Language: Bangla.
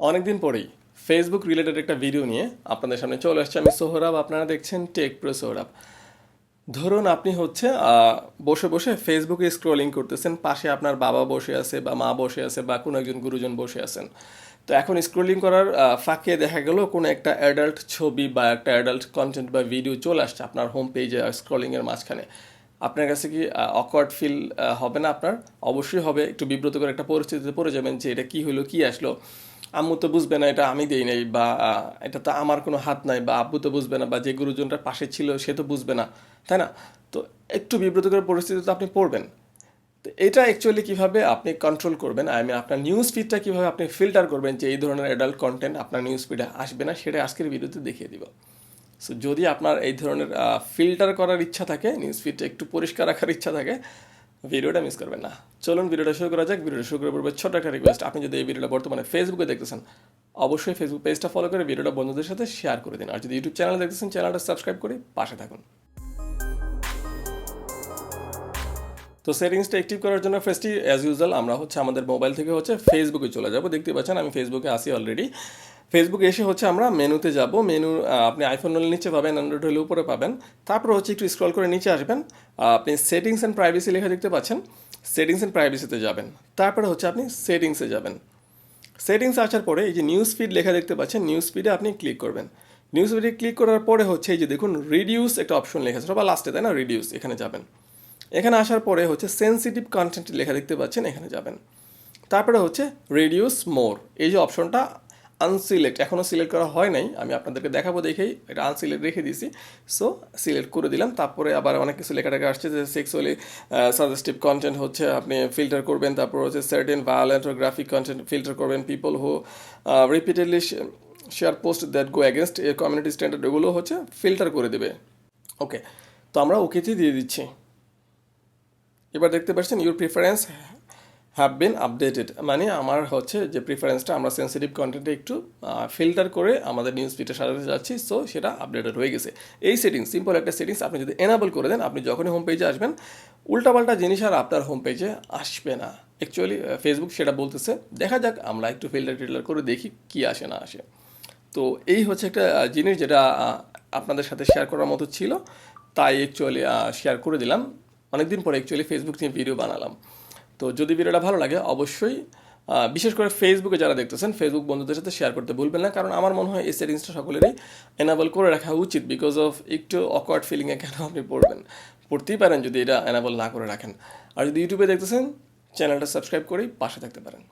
অনেকদিন পরেই ফেসবুক রিলেটেড একটা ভিডিও নিয়ে আপনাদের সামনে চলে আসছে। আমি সোহরাব, আপনারা দেখছেন টেক প্রো সোহরাব। ধরুন আপনি হচ্ছে বসে বসে ফেসবুকে স্ক্রলিং করতেছেন, পাশে আপনার বাবা বসে আছে বা মা বসে আছে বা কোনো একজন গুরুজন বসে আছেন। তো এখন স্ক্রলিং করার ফাঁকে দেখা গেল কোনো একটা অ্যাডাল্ট ছবি বা একটা অ্যাডাল্ট কন্টেন্ট বা ভিডিও চলে আসছে আপনার হোম পেজে স্ক্রলিংয়ের মাঝখানে। আপনার কাছে কি অকওয়ার্ড ফিল হবে না? আপনার অবশ্যই হবে। একটু বিব্রতকর একটা পরিস্থিতিতে পড়ে যাবেন যে এটা কি হলো, কি আসলো। আম্মু তো বুঝবে না এটা আমি দেই নাই, বা এটা তো আমার কোনো হাত নাই, বা আব্বু তো বুঝবে না, বা যে গুরুজনটার পাশে ছিল সে তো বুঝবে না, তাই না? তো একটু বিব্রতকর পরিস্থিতিতে আপনি পড়বেন। তো এটা অ্যাকচুয়ালি কীভাবে আপনি কন্ট্রোল করবেন, আপনার নিউজ ফিডটা কীভাবে আপনি ফিল্টার করবেন যে এই ধরনের অ্যাডাল্ট কন্টেন্ট আপনার নিউজ ফিডে আসবে না, সেটা আজকের ভিডিওতে দেখিয়ে দিব। সো যদি আপনার এই ধরনের ফিল্টার করার ইচ্ছা থাকে, নিউজ ফিডটা একটু পরিষ্কার রাখার ইচ্ছা থাকে, ভিডিওটা মিস করবেন না। চলুন ভিডিওটা শুরু করা যাক। ভিডিওটা শুরু করে পড়বে ছোট একটা রিকোয়েস্ট। আপনি যদি এই ভিডিওটা বর্তমানে ফেসবুকে দেখতেছেন, অবশ্যই ফেসবুক পেজটা ফলো করে ভিডিওটা বন্ধুদের সাথে শেয়ার করে দিন। আর যদি ইউটিউব চ্যানেল দেখতেছেন, চ্যানেলটা সাবস্ক্রাইব করে পাশে থাকুন। তো সেটিংসটা অ্যাক্টিভ করার জন্য ফার্স্টই অ্যাজ ইউজুয়াল আমরা আমাদের মোবাইল থেকে ফেসবুকে চলে যাব। দেখতে পাচ্ছেন আমি ফেসবুকে আসি অলরেডি। ফেসবুকে এসে আমরা মেনুতে যাব। মেনু আপনি আইফোন হলে নিচে পাবেন, অ্যান্ড্রয়েড হলে উপরে পাবেন। তারপর একটু স্ক্রল করে নিচে আসবেন। আপনি সেটিংস অ্যান্ড প্রাইভেসি লেখা দেখতে পাচ্ছেন। সেটিংস অ্যান্ড প্রাইভেসিতে যাবেন। তারপরে আপনি সেটিংসে যাবেন। সেটিংসে আসার পরে এই যে নিউজ ফিড লেখা দেখতে পাচ্ছেন, নিউজ ফিডে আপনি ক্লিক করবেন। নিউজ ফিডে ক্লিক করার পরে এই যে দেখুন রিডিউস একটা অপশন লেখা আছে সবার লাস্টে, তাই না? রিডিউস, এখানে যাবেন। এখানে আসার পরে সেন্সিটিভ কন্টেন্ট লেখা দেখতে পাচ্ছেন, এখানে যাবেন। তারপরে রিডিউস মোর, এই যে অপশনটা আনসিলেক্ট, এখনও সিলেক্ট করা হয় নাই, আমি আপনাদেরকে দেখাবো দেখেই এটা আনসিলেক্ট রেখে দিয়েছি। সো সিলেক্ট করে দিলাম। তারপরে আবার অনেক কিছু লেখাটাকে আসছে যে সেক্সুয়ালি সাজেস্টিভ কন্টেন্ট আপনি ফিল্টার করবেন। তারপর সার্টেন ভায়োলেন্ট ও গ্রাফিক কন্টেন্ট ফিল্টার করবেন। People who repeatedly share post that go against a community standard, এগুলো ফিল্টার করে দেবে। ওকে, তো আমরা ওকেতে দিয়ে দিচ্ছি। এবার দেখতে পাচ্ছেন your preference have been updated, মানে আমার যে প্রিফারেন্সটা আমরা সেন্সিটিভ কন্টেন্টে একটু ফিল্টার করে আমাদের নিউজ ফিডে সাজাতে যাচ্ছি, সো সেটা আপডেটেড হয়ে গেছে। এই সেটিংস, সিম্পল একটা সেটিংস আপনি যদি এনাবল করে দেন, আপনি যখনই হোম পেজে আসবেন উল্টাপাল্টা জিনিস আর আপনার হোম পেজে আসবে না। অ্যাকচুয়ালি ফেসবুক সেটা বলতেছে। দেখা যাক, আমরা একটু ফিল্টার করে দেখি কি আসে না আসে। তো এই একটা জিনিস যেটা আপনাদের সাথে শেয়ার করার মতো ছিল, তাই অ্যাকচুয়ালি শেয়ার করে দিলাম। অনেকদিন পরে অ্যাকচুয়ালি ফেসবুক নিয়ে ভিডিও বানালাম। তো যদি ভিডিওটা ভালো লাগে অবশ্যই বিশেষ করে ফেসবুকে যারা দেখতেছেন, ফেসবুক বন্ধুদের সাথে শেয়ার করতে ভুলবেন না, কারণ আমার মনে হয় এই সেটিংসটা সকলেরই এনাবল করে রাখা উচিত। বিকজ অফ একটু অকওয়ার্ড ফিলিংয়ে কেন আপনি পড়তেই পারেন যদি এটা এনাবল না করে রাখেন। আর যদি ইউটিউবে দেখতেছেন, চ্যানেলটা সাবস্ক্রাইব করেই পাশে থাকতে পারেন।